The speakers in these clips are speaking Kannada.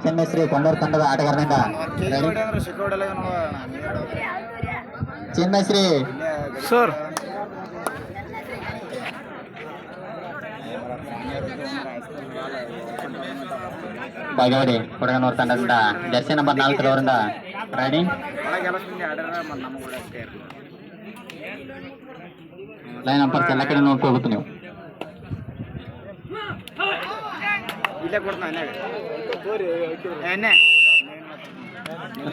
ಚಿನ್ಮೇಶ್ವರಿ ಕೊಂಡೂರು ತಂಡದ ಆಟಗಾರನಿಂದ ಚಿನ್ಮೇಶ್ವರಿ ಸರ್ ಬಾಗೇವಾಡಿ ಕೊಡಗನೂರು ತಂಡದಿಂದ ಜರ್ಸಿ ನಂಬರ್ 4 ಅವರಿಂದ ರೈಡಿಂಗ್ ಲೈನ್ ನಂಬರ್ ಎಲ್ಲ ಕಡೆ ನೋಡ್ಕೋಬೇಕು ನೀವು.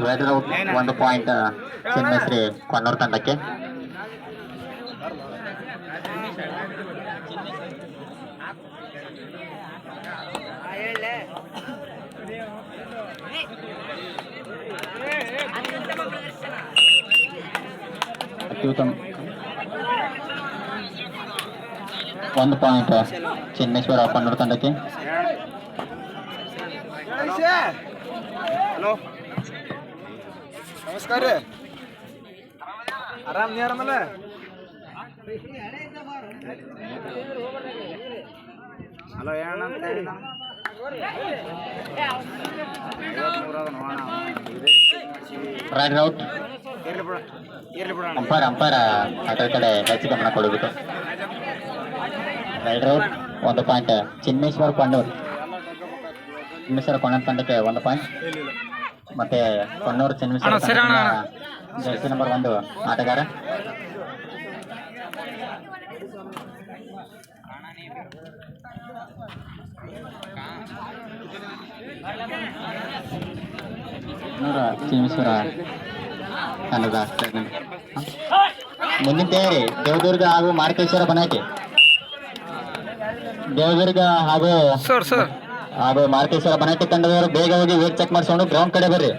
ರೆಡ್ ಔಟ್ 1 ಪಾಯಿಂಟ್ ಚಿನ್ಮೇಶ್ವರಿ ಕೊನ್ನೂರು ತಂಡಕ್ಕೆ. ಅತ್ಯುತ್ತಮ 1 ಪಾಯಿಂಟ್ ಚಿನ್ಮೇಶ್ವರ ಕೊನ್ನೂರು ತಂಡಕ್ಕೆ. ಹಲೋ ನಮಸ್ಕಾರ ರೀ, ಆರಾಮ್ ನೀ ಆರಾಮಲ್ಲ? ಹಲೋ ಹೇಳಣ್ಣ ರೈಡ್ ಔಟ್. ಅಂಪೈರ್ ಅದರ ಕಡೆ ಹೆಚ್ಚು ಗಮನ ಕೊಡಬೇಕು. Raid out 1 point Chinmeshwara Konnur. Chinmeshwara Konnur ತಂಡಕ್ಕೆ 1 ಪಾಯಿಂಟ್. ಮತ್ತೆ ಕೊನ್ನೂರು ಚಿನ್ಮೇಶ್ವರ ಜರ್ಸಿ ನಂಬರ್ 1 ಆಟಗಾರ. ಚಿನ್ಮೇಶ್ವರ ತಂಡದ ಮುಂದಿನ ತಯಾರಿ ದೇವದುರ್ಗ ಹಾಗೂ ಮಾರ್ಕೇಶ್ವರ ಬನಾಟಿ. ದೇವದುರ್ಗ ಹಾಗೂ ಮಾರ್ಕೇಶ್ವರ ಬನಾಟಿ ತಂಡದವರು ಬೇಗ ಹೋಗಿ ವೇಟ್ ಚೆಕ್ ಮಾಡಿಸ್ಕೊಂಡು ಗ್ರೌಂಡ್ ಕಡೆ ಬರ್ರಿ.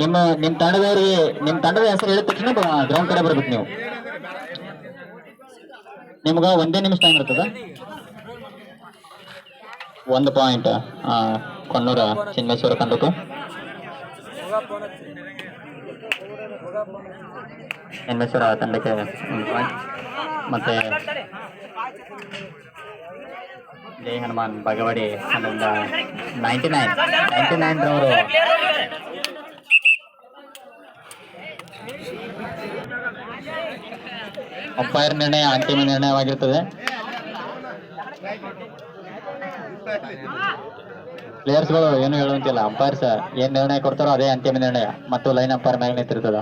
ನಿಮ್ಮ ತಂಡದವರಿಗೆ ನಿಮ್ಮ ತಂಡದ ಹೆಸರು ಹೇಳಿದ ತಕ್ಷಣ ಗ್ರೌಂಡ್ ಕಡೆ ಬರ್ಬೇಕು ನೀವು. ನಿಮ್ಗೆ 1 ನಿಮಿಷ ಟೈಮ್ ಇರ್ತದ. 1 ಪಾಯಿಂಟ್ ಕೊನ್ನೂರ ಚಿನ್ಮೇಶ್ವರ ತಂಡಕ್ಕೂ. ಚಿನ್ಮೇಶ್ವರ ತಂಡಕ್ಕೆ 1 ಪಾಯಿಂಟ್. ಮತ್ತೆ ಜೈ ಹನುಮಾನ್ ಬಾಗೇವಾಡಿ ತಂಡದಿಂದ 99 ರವರು ಅಂಪೈರ್ ನಿರ್ಣಯ ಅಂತಿಮ ನಿರ್ಣಯವಾಗಿರುತ್ತದೆ. ಪ್ಲೇಯರ್ಸ್ಗಳು ಏನು ಹೇಳುವಂತಿಲ್ಲ. ಅಂಪೈರ್ಸ್ ಏನ್ ನಿರ್ಣಯ ಕೊಡ್ತಾರೋ ಅದೇ ಅಂತಿಮ ನಿರ್ಣಯ ಮತ್ತು ಲೈನ್ ಅಂಪೈರ್ ಮ್ಯಾಗ ನಿಂತಿರ್ತದ.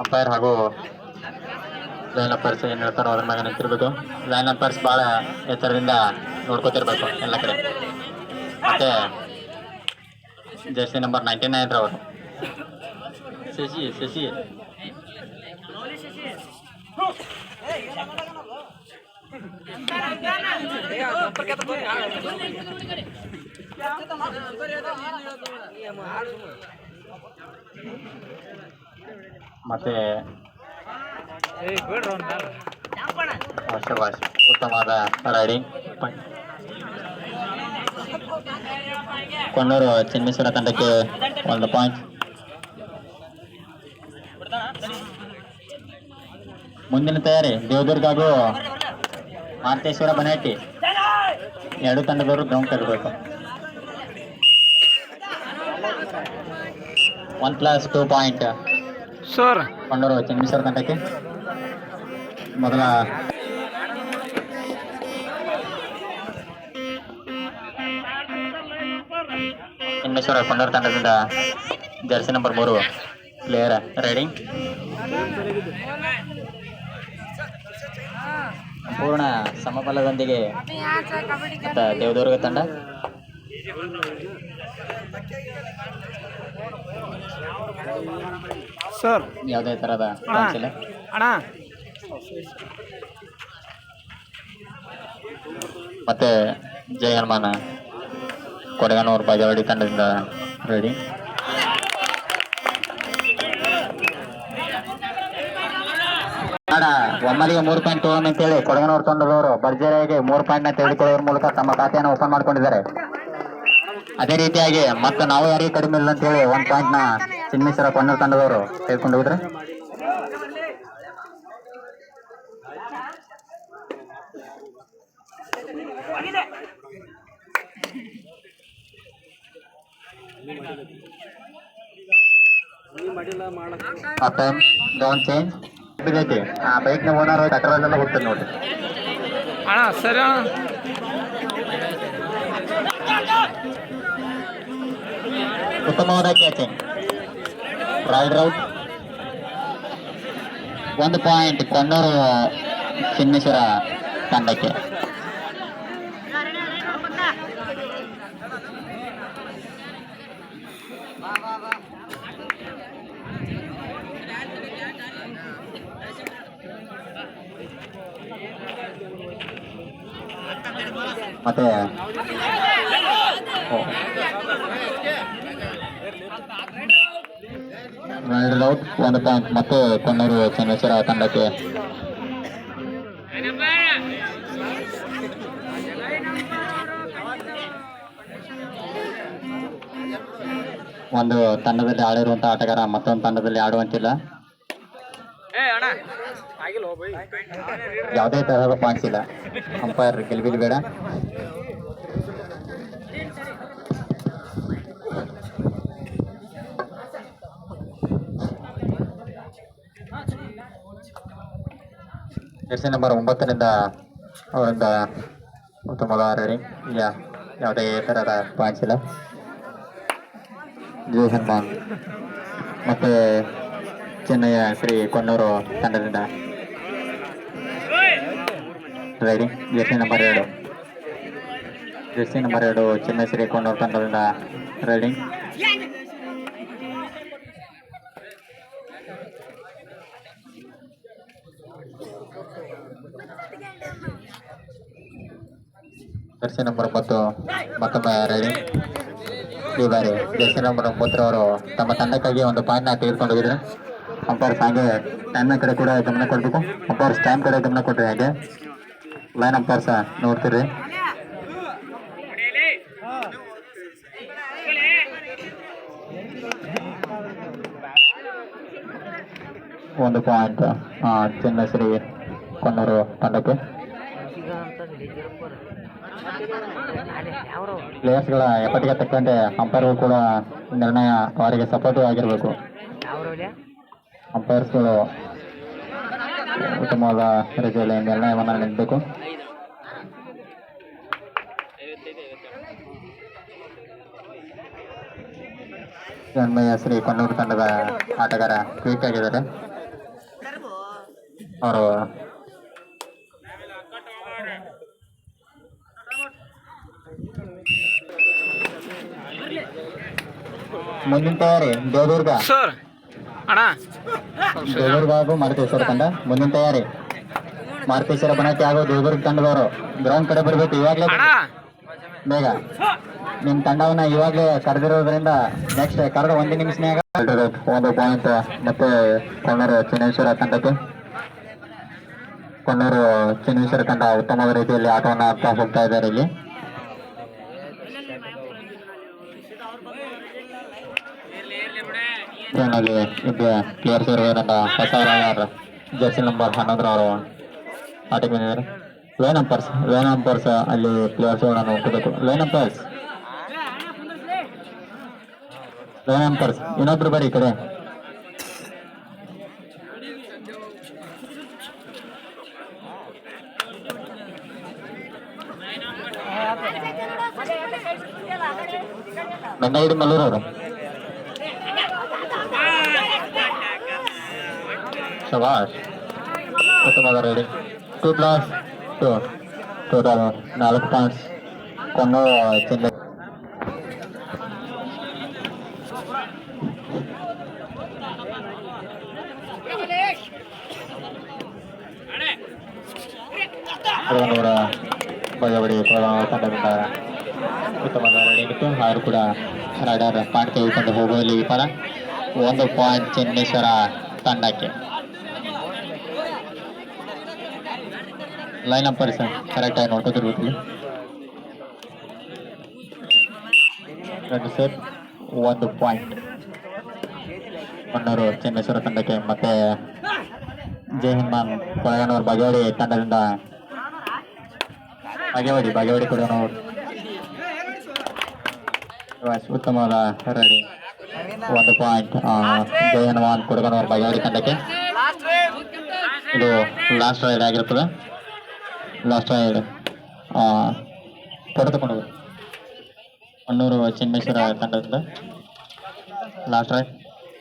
ಅಂಪೈರ್ ಹಾಗೂ ಲೈನ್ ಅಂಪೈರ್ಸ್ ಏನ್ ಹೇಳ್ತಾರೋ ಅದ್ರ ಮ್ಯಾಗ ನಿಂತಿರ್ಬೇಕು. ಲೈನ್ ಅಂಪೈರ್ಸ್ ಬಹಳ ಎತ್ತರದಿಂದ ನೋಡ್ಕೋತಿರ್ಬೇಕು ಎಲ್ಲ ಕಡೆ. ಮತ್ತೆ ಜರ್ಸಿ ನಂಬರ್ 99 ರವರು ಶಶಿ ಮತ್ತೆ ಉತ್ತಮವಾದ ರೈಡಿಂಗ್. ಕೊನ್ನೂರು ಚಿನ್ಮೇಶ್ವರ ತಂಡಕ್ಕೆ 1 ಪಾಯಿಂಟ್. ಮುಂದಿನ ತಯಾರಿ ದೇವದುರ್ಗ ಹಾಗೂ ಮಾರ್ಕೇಶ್ವರ ಬನಾಟಿ. 2 ತಂಡದವರು ಗ್ರೌಂಡ್ ಕಟ್ಟಬೇಕು. 1+2 ಪಾಯಿಂಟ್ ಸರ್ ಕೊನ್ನೂರು ಚಿನ್ಮೇಶ್ವರ ತಂಡಕ್ಕೆ. ಮೊದಲ ಚಿನ್ಮೇಶ್ವರ ಕೊನ್ನೂರು ತಂಡದಿಂದ ಜರ್ಸಿ ನಂಬರ್ 3 ಪ್ಲೇಯರ್ ರೈಡಿಂಗ್. ಸಂಪೂರ್ಣ ಸಮಬಲದೊಂದಿಗೆ ದೇವದುರ್ಗ ತಂಡ. ಸರ್ ಯಾವುದೇ ತರಹದ ಅಣ್ಣ. ಮತ್ತೆ ಜೈ ಹನುಮಾನ ಕೊಡಗನೂರು ಬಾಗೇವಾಡಿ ತಂಡದಿಂದ ರೆಡಿ. ಒಮ್ಮಲಿಗೆ 3 ಪಾಯಿಂಟ್ ತಗೊಂಡು ಅಂತೇಳಿ ಕೊಡಗನೂರು ತಂಡದವರು ಭರ್ಜರಿಯಾಗಿ 3 ಪಾಯಿಂಟ್ ನ ತೆಗೆದುಕೊಳ್ಳುವ ಮೂಲಕ ತಮ್ಮ ಖಾತೆಯನ್ನು ಓಪನ್ ಮಾಡ್ಕೊಂಡಿದ್ದಾರೆ. ಅದೇ ರೀತಿಯಾಗಿ ಮತ್ತೆ ನಾವು ಯಾರಿಗೆ ಕಡಿಮೆ ಇಲ್ಲ ಅಂತೇಳಿ 1 ಪಾಯಿಂಟ್ ನ ಚಿನ್ಮೇಶ್ವರ ಕೊನ್ನೂರು ತಂಡದವರು ತೆಗೆದುಕೊಂಡು ಹೋದ್ರೆ ಅಪ್ ಟೈಮ್ ಡೌನ್ ಚೇಂಜ್ ಬಿದ್ದೈತಿ. ಆ ಬೈಕ್ನ ಓನರ್ ಪೆಟ್ರೋಲ್ ಎಲ್ಲ ಹೋಗ್ತದೆ ನೋಡ್ರಿ. ಅಣ್ಣ ಸರಿ ಅಣ್ಣ. ಉತ್ತಮವಾದ catching. Raider out. 1 point Konnur Chinneshwara ತಂಡಕ್ಕೆ. ಮತ್ತೆ ರೈಡರ್ ಔಟ್. 1 ಪಾಯಿಂಟ್ ಮತ್ತೆ ಕೊಣ್ಣೂರು ಚಿನ್ನೇಶ್ವರ ತಂಡಕ್ಕೆ. ಒಂದು ತಂಡದಲ್ಲಿ ಆಡಿರುವಂತಹ ಆಟಗಾರ ಮತ್ತೊಂದು ತಂಡದಲ್ಲಿ ಆಡುವಂತಿಲ್ಲ. ಯಾವುದೇ ತರಹದ ಪಾಯಿಂಟ್ಸ್ ಇಲ್ಲ. ಅಂಪೈರ್ ಗೆಲ್ಬಿಲ್ ಬೇಡ. ಜೆರ್ಸಿ ನಂಬರ್ 9 ಅವರಿಂದ ಉತ್ತಮವಾದ ರೈಡಿಂಗ್. ಯಾವುದೇ ತರಹದ ಪಾಯಿಂಟ್ಸ್ ಇಲ್ಲ. ಜೈ ಹನುಮಾನ್ ಮತ್ತೆ ಚೆನ್ನಯ್ಯ ಶ್ರೀ ಕೊಣ್ಣೂರು ತಂಡದಿಂದ riding. Jersey number 2 Chennai Shri Konnur ತಂಡದಿಂದ ರೈಡಿಂಗ್. ಜೆರ್ಸಿ ನಂಬರ್ 9 ಮತ್ತೊಮ್ಮೆ ರೈಡಿಂಗ್. ಈ ಬಾರಿ ಜೆರ್ಸಿ ನಂಬರ್ 9 ಅವರು ತಮ್ಮ ತಂಡಕ್ಕಾಗಿ ಒಂದು ಪಾಯಿಂಟ್ನ ತೆಗೆದುಕೊಂಡು ಹೋಗಿದ್ರು. ಅಂಪೈರ್ಸ್ ಹಾಗೆ ಟೈಮ್ನ ಕಡೆ ಕೂಡ ಗಮನ ಕೊಡಬೇಕು. ಅಂಪೈರ್ಸ್ ಟೈಮ್ ಕಡೆ ಗಮನ ಕೊಟ್ಟರೆ ಹಾಗೆ ಲೈನ್ ಅಂಪೈರ್ಸ್ ನೋಡ್ತೀರಿ. ಒಂದು ಪಾಯಿಂಟ್ ಚೆನ್ನೈ ಶ್ರೀ ಕೊಣ್ಣೂರು ತಂಡಕ್ಕೆ. ಪ್ಲೇಯರ್ಸ್ಗಳ ಎಫರ್ಟ್ಗೆ ತಕ್ಕಂತೆ ಅಂಪೈರ್ಗಳು ಕೂಡ ನಿರ್ಣಯ ಅವರಿಗೆ ಸಪೋರ್ಟಿವ್ ಆಗಿರಬೇಕು. ಅಂಪೈರ್ಸ್ಗಳು ಉತ್ತಮವಾದ ರೀತಿಯಲ್ಲಿ ನಿರ್ಣಯವನ್ನು ನೀಡಬೇಕು. ಚೆನ್ನಯ್ಯ ಶ್ರೀ ಕೊಣ್ಣೂರು ತಂಡದ ಆಟಗಾರ ಕ್ವಿಕ್ ಆಗಿದ್ದಾರೆ. ಅವರು ಮುಂದಿನ ತಯಾರಿ ದೇವದುರ್ಗ. ಸರ್ ಅಣ್ಣ ದೇವದುರ್ಗ ಹಾಗೂ ಮಾರುತೇಶ್ವರ ತಂಡ. ಮುಂದಿನ ತಯಾರಿ ಮಾರುತೇಶ್ವರ ಬಣಕ್ಕೆ ಹಾಗೂ ದೇವದುರ್ಗ ತಂಡದವರು ಗ್ರೌಂಡ್ ಕಡೆ ಬರಬೇಕು. ಇವಾಗಲೇ ಬೇಗ ನಿಮ್ಮ ತಂಡವನ್ನ ಇವಾಗಲೇ ಕರೆದಿರೋದ್ರಿಂದ ನೆಕ್ಸ್ಟ್ ಕರೆದ 1 ನಿಮಿಷನಾಗ 1 ಪಾಯಿಂಟ್ ಮತ್ತೆ ಕೊಣ್ಣೂರು ಚಿನ್ನೇಶ್ವರ ತಂಡಕ್ಕೆ. ಕೊಣ್ಣೂರು ಚಿನ್ನೇಶ್ವರ ತಂಡ ಉತ್ತಮವಾದ ರೀತಿಯಲ್ಲಿ ಆಟವನ್ನು ಆಡ್ತಾ ಹೋಗ್ತಾ ಇದ್ದಾರೆ. ಇಲ್ಲಿ ಪ್ಲೇಯರ್ಸ್ ಇರುವುದರಿಂದ ಹೊಸ ಜೆರ್ಸಿ ನಂಬರ್ 11 ಅವರು ಆಟಕ್ಕೆ ಬಂದಿದ್ದಾರೆ. ಲೈನ್ ಅಂಪರ್ಸ್ ಅಲ್ಲಿ ಪ್ಲೇಯರ್ಸ್ಗಳನ್ನ ನೋಡ್ಕೋಬೇಕು. ಲೈನ್ ಅಂಪರ್ಸ್ ಇನ್ನೊಬ್ರು ಬರೀ ಈ ಕಡೆ. ಬೆಂಗಳೂರು ಮಲ್ಲೂರು ಅವರು ಶಬಾಷ್. ಉತ್ತಮವಾದ raiding. 2+2 total 4 points Konnur Chennai. ಬಗೆಬಡಿ ತಂಡದಿಂದ ಉತ್ತಮವಾದ ರೈಡಿಂಗ್ ಇತ್ತು. ಅವರು ಕೂಡ ರೈಡರ್ ಪಾಯಿಂಟ್ ತೆಗೆದುಕೊಂಡು ಹೋಗುವಲ್ಲಿ ವಿಫಲ. 1 ಪಾಯಿಂಟ್ ಚಿನ್ನೇಶ್ವರ ತಂಡಕ್ಕೆ. ಲೈನ್ ಅಂಪರ್ಸ್ ಕರೆಕ್ಟಾಗಿ ನೋಡ್ಕೋತಿರ್ಬೇಕು. 1 ಪಾಯಿಂಟ್ ಕೊಣ್ಣೂರು ಚಿನ್ನೇಶ್ವರ ತಂಡಕ್ಕೆ. ಮತ್ತೆ ಜೈ ಹನುಮಾನ್ ಕೊಳಗನೂರು ಬಗೆವಾಡಿ ತಂಡದಿಂದ ಬಾಗೇವಾಡಿ ಕೂಡ ನಾವು ಉತ್ತಮವಾದ ರೆಡಿ 1 ಪಾಯಿಂಟ್ ಜಯನವಾನ್ ಕೊಡಗನವರು ಬಾಗೇವಾಡಿ ತಂಡಕ್ಕೆ. ಇದು ಲಾಸ್ಟ್ ರೈಡ್ ಆಗಿರ್ತದೆ. ಲಾಸ್ಟ್ ರೈಡ್ ಪಡೆದುಕೊಂಡು ಮಣ್ಣೂರು ಚಿನ್ಮೇಶ್ವರ ತಂಡದಿಂದ ಲಾಸ್ಟ್ ರೈಡ್.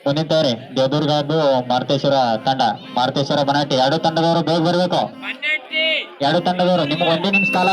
ಮುಂದಿನ ತಯಾರಿ ದೇವದುರ್ಗ ಹಾಗೂ ಮಾರುತೇಶ್ವರ ತಂಡ. ಮಾರುತೇಶ್ವರ ಬನಾಟಿ ಎರಡು ತಂಡದವರು ಬೇಗ ಬರಬೇಕು. ಎರಡು ತಂಡದವರು ನಿಮ್ಗೆ 1 ನಿಮಿಷ ಕಾಲ.